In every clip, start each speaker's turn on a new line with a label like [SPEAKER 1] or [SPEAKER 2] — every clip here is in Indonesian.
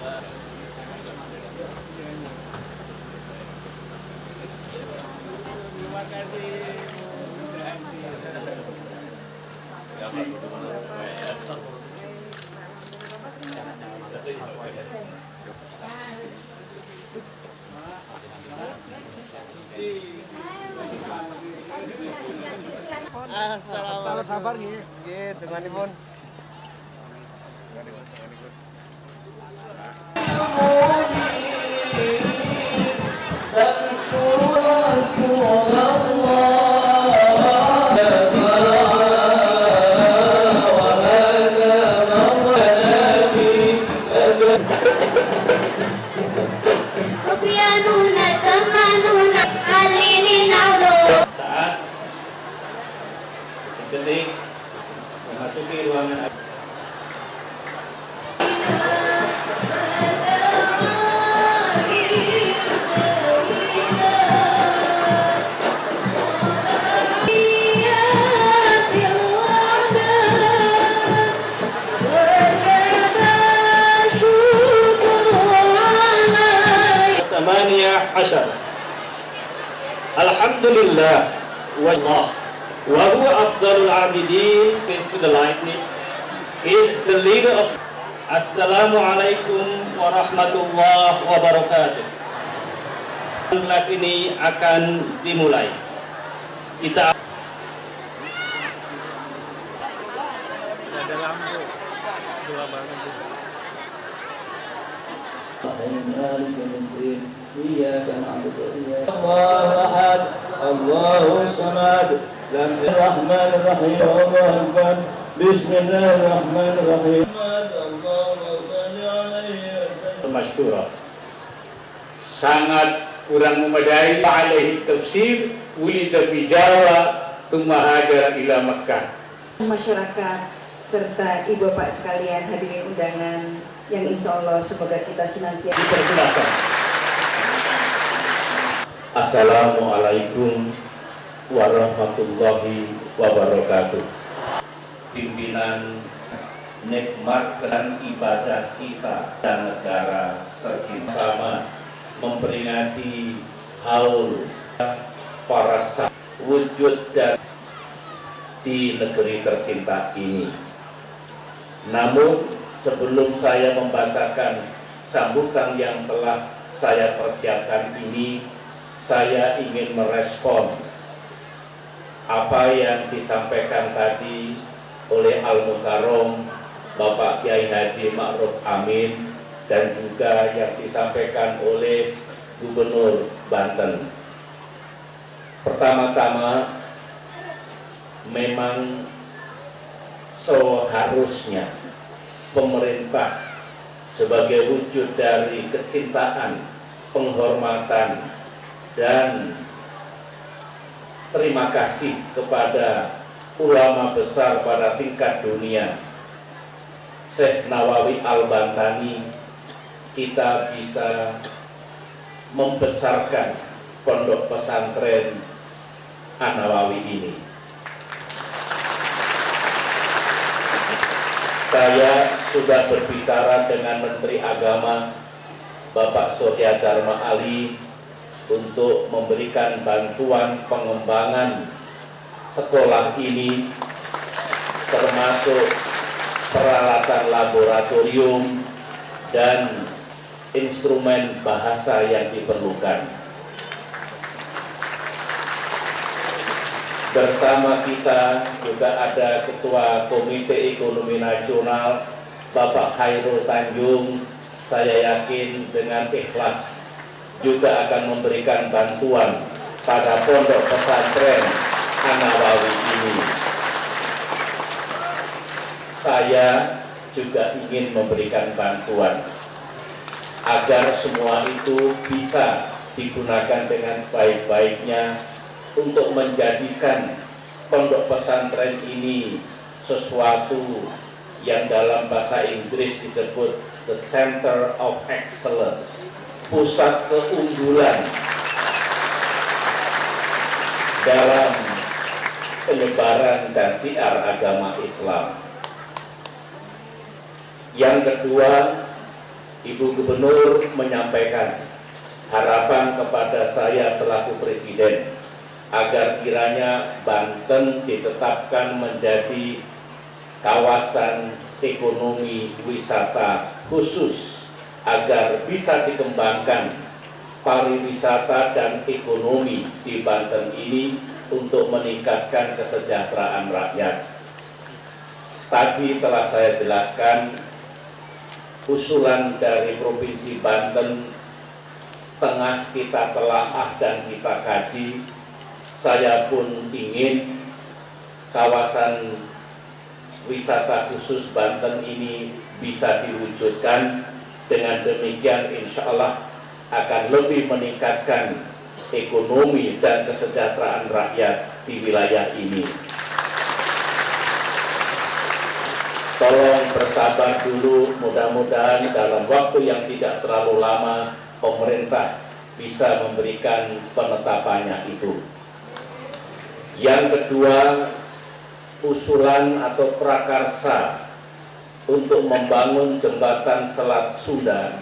[SPEAKER 1] Terima kasih.
[SPEAKER 2] Assalamualaikum.
[SPEAKER 1] Sabar gini.
[SPEAKER 2] Gitu manipun.
[SPEAKER 3] Saat detik memasuki ruangan Samaniyah Ashar. Alhamdulillah wallah wa huwa afdalul abidin. Peace to the likeness is the leader of. Assalamualaikum warahmatullahi wabarakatuh. Kelas ini akan dimulai. Kita
[SPEAKER 2] Ada lampu. Dua banget.
[SPEAKER 3] Allahu ahad, Allahu samad, lam rahmanir-rahim, Allahu akbar. Bismillahirrahmanirrahim. Masyhura. Sangat kurang memadai. Alaihi tafsir wulida fi Jawa thumma hajara ila Makkah.
[SPEAKER 4] Masyarakat serta ibu bapak sekalian hadirin undangan yang insya Allah semoga kita senantiasa
[SPEAKER 3] Dipersilakan. Assalamualaikum warahmatullahi wabarakatuh. Pimpinan nikmat dan ibadah kita dan negara tercinta sama memperingati haul para wujud dan di negeri tercinta ini. Namun sebelum saya membacakan sambutan yang telah saya persiapkan ini, saya ingin merespons apa yang disampaikan tadi oleh Al-Mukarram Bapak Kiai Haji Ma'ruf Amin dan juga yang disampaikan oleh Gubernur Banten. Pertama-tama, memang seharusnya pemerintah sebagai wujud dari kecintaan, penghormatan, dan terima kasih kepada ulama besar pada tingkat dunia, Syekh Nawawi Al-Bantani, kita bisa membesarkan pondok pesantren An-Nawawi ini. Saya sudah berbicara dengan Menteri Agama Bapak Surya Dharma Ali untuk memberikan bantuan pengembangan sekolah ini, termasuk peralatan laboratorium dan instrumen bahasa yang diperlukan. Bersama kita juga ada Ketua Komite Ekonomi Nasional Bapak Khairul Tanjung. Saya yakin dengan ikhlas juga akan memberikan bantuan pada pondok pesantren An-Nawawi ini. Saya juga ingin memberikan bantuan agar semua itu bisa digunakan dengan baik-baiknya untuk menjadikan pondok pesantren ini sesuatu yang dalam bahasa Inggris disebut the center of excellence, pusat keunggulan dalam penyebaran dan syiar agama Islam. Yang kedua,
[SPEAKER 5] Ibu Gubernur menyampaikan harapan kepada saya selaku Presiden agar kiranya Banten ditetapkan menjadi kawasan ekonomi wisata khusus agar bisa dikembangkan pariwisata dan ekonomi di Banten ini untuk meningkatkan kesejahteraan rakyat. Tadi telah saya jelaskan usulan dari Provinsi Banten tengah kita telaah dan kita kaji. Saya pun ingin kawasan wisata khusus Banten ini bisa diwujudkan. Dengan demikian insya Allah akan lebih meningkatkan ekonomi dan kesejahteraan rakyat di wilayah ini. Tolong bersabar dulu, mudah-mudahan dalam waktu yang tidak terlalu lama pemerintah bisa memberikan penetapannya itu. Yang kedua, usulan atau prakarsa untuk membangun jembatan Selat Sunda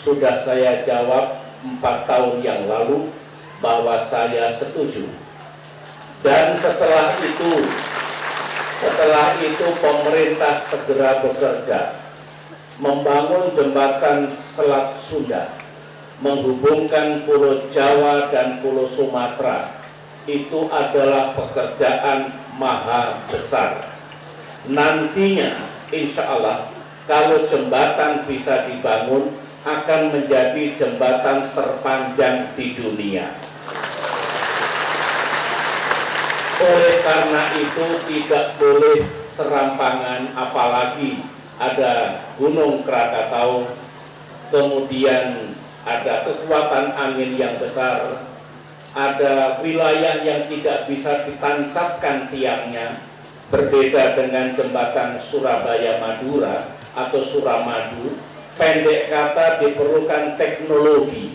[SPEAKER 5] sudah saya jawab 4 tahun yang lalu bahwa saya setuju. Dan setelah itu pemerintah segera bekerja membangun jembatan Selat Sunda menghubungkan Pulau Jawa dan Pulau Sumatera. Itu adalah pekerjaan maha besar. Nantinya insya Allah kalau jembatan bisa dibangun akan menjadi jembatan terpanjang di dunia. Oleh karena itu tidak boleh serampangan, apalagi ada Gunung Krakatau, kemudian ada kekuatan angin yang besar, ada wilayah yang tidak bisa ditancapkan tiangnya, berbeda dengan jembatan Surabaya-Madura atau Suramadu. Pendek kata diperlukan teknologi,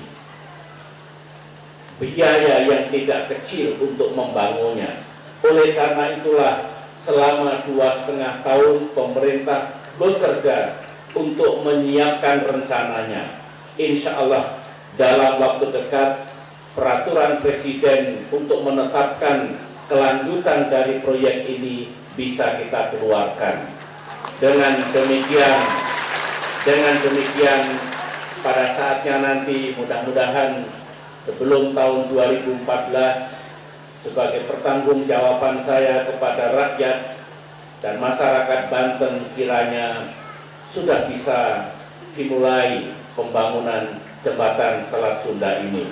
[SPEAKER 5] biaya yang tidak kecil untuk membangunnya. Oleh karena itulah selama 2,5 tahun pemerintah bekerja untuk menyiapkan rencananya. Insya Allah dalam waktu dekat peraturan Presiden untuk menetapkan kelanjutan dari proyek ini bisa kita keluarkan. Dengan demikian pada saatnya nanti mudah-mudahan sebelum tahun 2014 sebagai pertanggungjawaban saya kepada rakyat dan masyarakat Banten kiranya sudah bisa dimulai pembangunan jembatan Selat Sunda ini.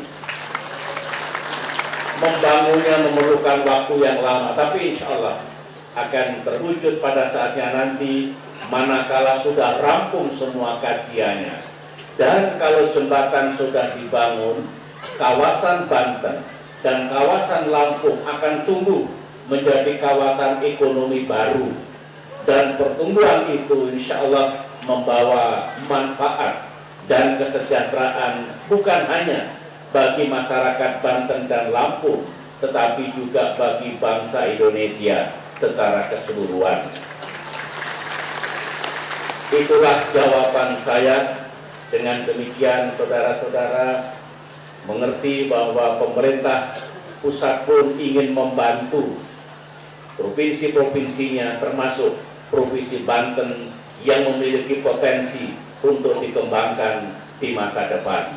[SPEAKER 5] Membangunnya memerlukan waktu yang lama, tapi insya Allah akan terwujud pada saatnya nanti manakala sudah rampung semua kajiannya. Dan kalau jembatan sudah dibangun, kawasan Banten dan kawasan Lampung akan tumbuh menjadi kawasan ekonomi baru. Dan pertumbuhan itu insya Allah membawa manfaat dan kesejahteraan bukan hanya bagi masyarakat Banten dan Lampung, tetapi juga bagi bangsa Indonesia secara keseluruhan. Itulah jawaban saya. Dengan demikian saudara-saudara mengerti bahwa pemerintah pusat pun ingin membantu provinsi-provinsinya, termasuk Provinsi Banten yang memiliki potensi untuk dikembangkan di masa depan.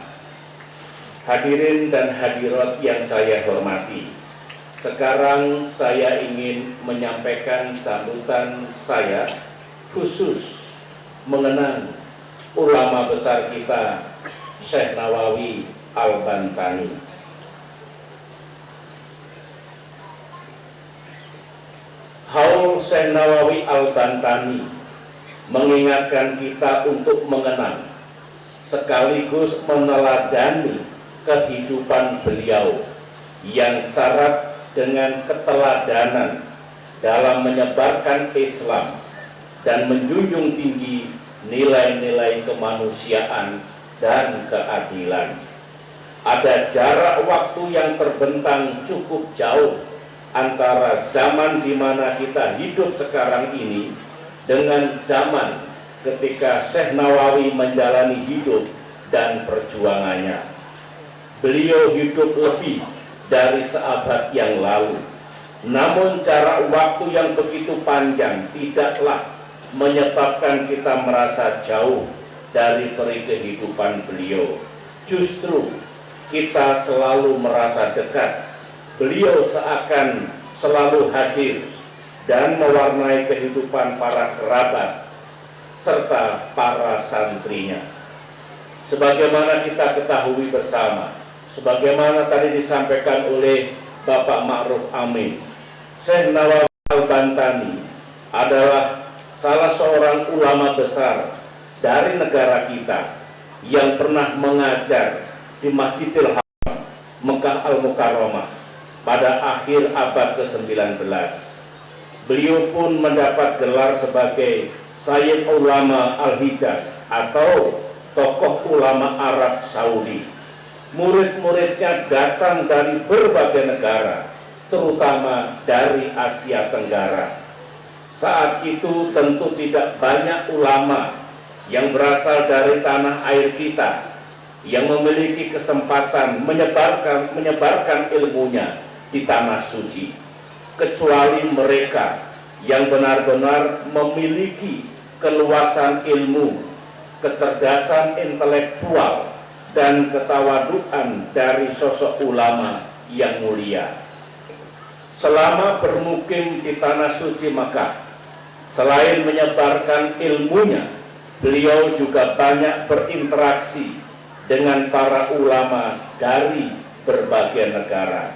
[SPEAKER 5] Hadirin dan hadirat yang saya hormati, sekarang saya ingin menyampaikan sambutan saya khusus mengenang ulama besar kita, Syekh Nawawi Al-Bantani. Haul Syekh Nawawi Al-Bantani mengingatkan kita untuk mengenang sekaligus meneladani kehidupan beliau yang syarat dengan keteladanan dalam menyebarkan Islam dan menjunjung tinggi nilai-nilai kemanusiaan dan keadilan. Ada jarak waktu yang terbentang cukup jauh antara zaman di mana kita hidup sekarang ini dengan zaman ketika Syekh Nawawi menjalani hidup dan perjuangannya. Beliau hidup lebih dari seabad yang lalu. Namun jarak waktu yang begitu panjang tidaklah menyebabkan kita merasa jauh dari peri kehidupan beliau. Justru kita selalu merasa dekat. Beliau seakan selalu hadir dan mewarnai kehidupan para kerabat serta para santrinya. Sebagaimana kita ketahui bersama, sebagaimana tadi disampaikan oleh Bapak Ma'ruf Amin, Syekh Nawawi Al-Bantani adalah salah seorang ulama besar dari negara kita yang pernah mengajar di Masjidil Haram, Mekah Al-Mukarramah pada akhir abad ke-19. Beliau pun mendapat gelar sebagai Sayyid Ulama Al-Hijaz atau tokoh ulama Arab Saudi. Murid-muridnya datang dari berbagai negara, terutama dari Asia Tenggara. Saat itu tentu tidak banyak ulama yang berasal dari tanah air kita yang memiliki kesempatan menyebarkan ilmunya di tanah suci, kecuali mereka yang benar-benar memiliki keluasan ilmu, kecerdasan intelektual, dan ketawaduan dari sosok ulama yang mulia. Selama bermukim di tanah suci Makkah, selain menyebarkan ilmunya, beliau juga banyak berinteraksi dengan para ulama dari berbagai negara.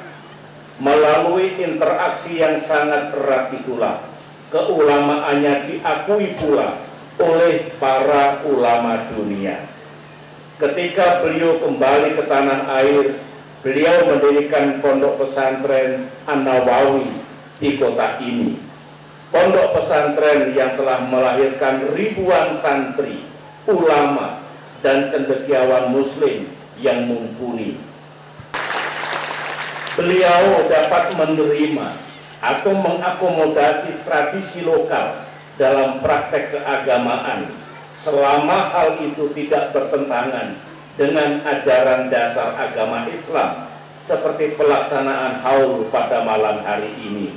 [SPEAKER 5] Melalui interaksi yang sangat erat itulah keulamaannya diakui pula oleh para ulama dunia. Ketika beliau kembali ke tanah air, beliau mendirikan pondok pesantren An-Nawawi di kota ini. Pondok pesantren yang telah melahirkan ribuan santri, ulama, dan cendekiawan muslim yang mumpuni. Beliau dapat menerima atau mengakomodasi tradisi lokal dalam praktek keagamaan selama hal itu tidak bertentangan dengan ajaran dasar agama Islam seperti pelaksanaan haul pada malam hari ini.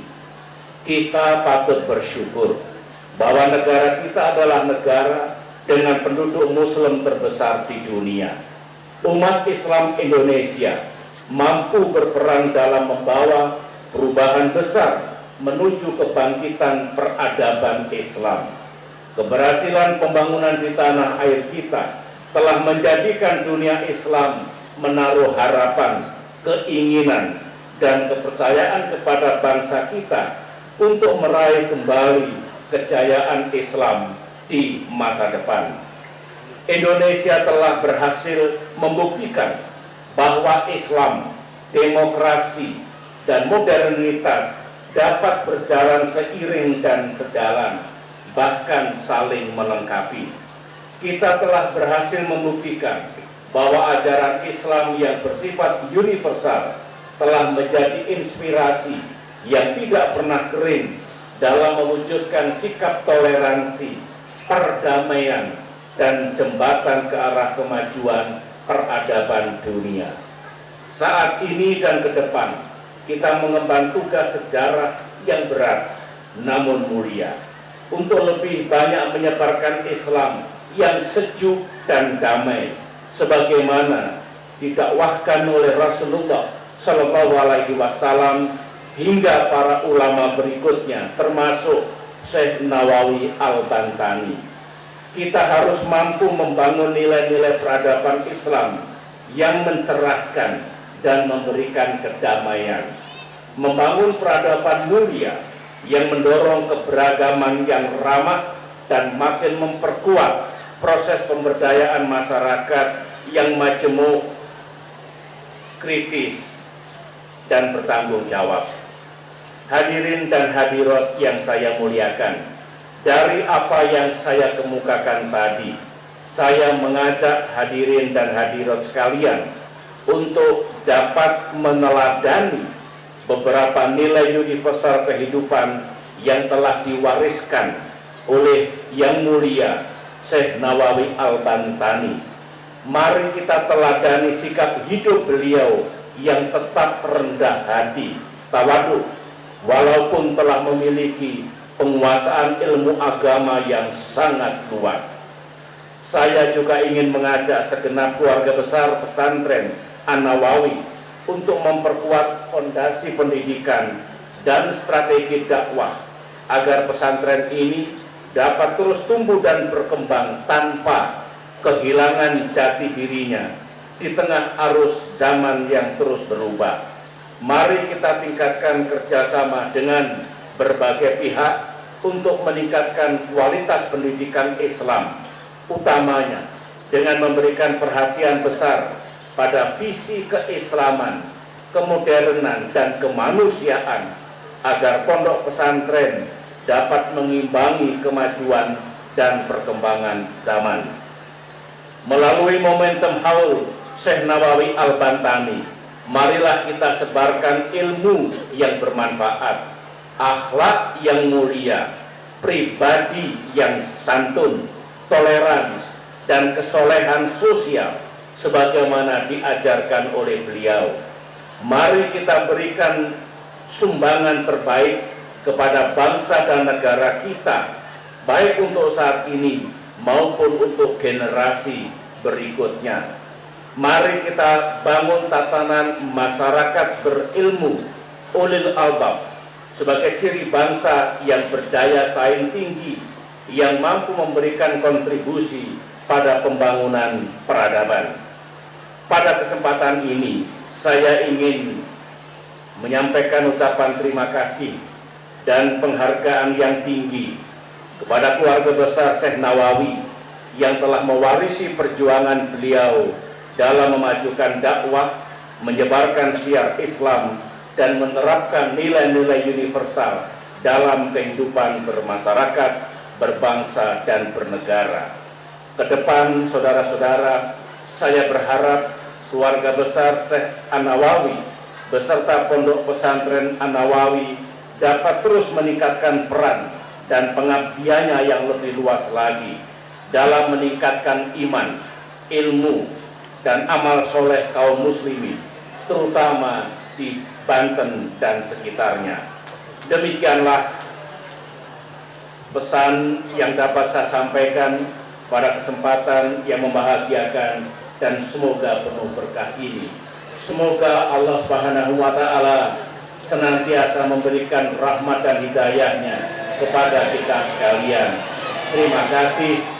[SPEAKER 5] Kita patut bersyukur bahwa negara kita adalah negara dengan penduduk muslim terbesar di dunia. Umat Islam Indonesia mampu berperan dalam membawa perubahan besar menuju kebangkitan peradaban Islam. Keberhasilan pembangunan di tanah air kita telah menjadikan dunia Islam menaruh harapan, keinginan, dan kepercayaan kepada bangsa kita untuk meraih kembali kejayaan Islam di masa depan. Indonesia telah berhasil membuktikan bahwa Islam, demokrasi, dan modernitas dapat berjalan seiring dan sejalan, bahkan saling melengkapi. Kita telah berhasil membuktikan bahwa ajaran Islam yang bersifat universal telah menjadi inspirasi yang tidak pernah kering dalam mewujudkan sikap toleransi, perdamaian, dan jembatan ke arah kemajuan peradaban dunia. Saat ini dan ke depan, kita mengemban tugas sejarah yang berat namun mulia untuk lebih banyak menyebarkan Islam yang sejuk dan damai, sebagaimana didakwahkan oleh Rasulullah Shallallahu Alaihi Wasallam hingga para ulama berikutnya, termasuk Syekh Nawawi Al-Bantani. Kita harus mampu membangun nilai-nilai peradaban Islam yang mencerahkan dan memberikan kedamaian, membangun peradaban mulia yang mendorong keberagaman yang ramah dan makin memperkuat proses pemberdayaan masyarakat yang majemuk, kritis, dan bertanggung jawab. Hadirin dan hadirat yang saya muliakan, dari apa yang saya kemukakan tadi, saya mengajak hadirin dan hadirat sekalian untuk dapat meneladani beberapa nilai universal kehidupan yang telah diwariskan oleh Yang Mulia Syekh Nawawi Al-Bantani. Mari kita teladani sikap hidup beliau yang tetap rendah hati, tawadhu, walaupun telah memiliki penguasaan ilmu agama yang sangat luas. Saya juga ingin mengajak segenap keluarga besar pesantren An-Nawawi untuk memperkuat fondasi pendidikan dan strategi dakwah agar pesantren ini dapat terus tumbuh dan berkembang tanpa kehilangan jati dirinya di tengah arus zaman yang terus berubah. Mari kita tingkatkan kerjasama dengan berbagai pihak untuk meningkatkan kualitas pendidikan Islam, utamanya dengan memberikan perhatian besar pada visi keislaman, kemodernan, dan kemanusiaan agar pondok pesantren dapat mengimbangi kemajuan dan perkembangan zaman. Melalui momentum haul Syekh Nawawi Al-Bantani, marilah kita sebarkan ilmu yang bermanfaat, akhlak yang mulia, pribadi yang santun, toleransi, dan kesolehan sosial sebagaimana diajarkan oleh beliau. Mari kita berikan sumbangan terbaik kepada bangsa dan negara kita, baik untuk saat ini maupun untuk generasi berikutnya. Mari kita bangun tatanan masyarakat berilmu, ulil albab, sebagai ciri bangsa yang berdaya saing tinggi, yang mampu memberikan kontribusi pada pembangunan peradaban. Pada kesempatan ini, saya ingin menyampaikan ucapan terima kasih dan penghargaan yang tinggi kepada keluarga besar Syekh Nawawi yang telah mewarisi perjuangan beliau dalam memajukan dakwah, menyebarkan syiar Islam, dan menerapkan nilai-nilai universal dalam kehidupan bermasyarakat, berbangsa, dan bernegara. Kedepan, saudara-saudara, saya berharap keluarga besar Syekh An-Nawawi beserta pondok pesantren An-Nawawi dapat terus meningkatkan peran dan pengabdiannya yang lebih luas lagi dalam meningkatkan iman, ilmu, dan amal soleh kaum muslimin, terutama di Banten dan sekitarnya. Demikianlah pesan yang dapat saya sampaikan pada kesempatan yang membahagiakan dan semoga penuh berkah ini. Semoga Allah Subhanahu wa Ta'ala senantiasa memberikan rahmat dan hidayahnya kepada kita sekalian. Terima kasih.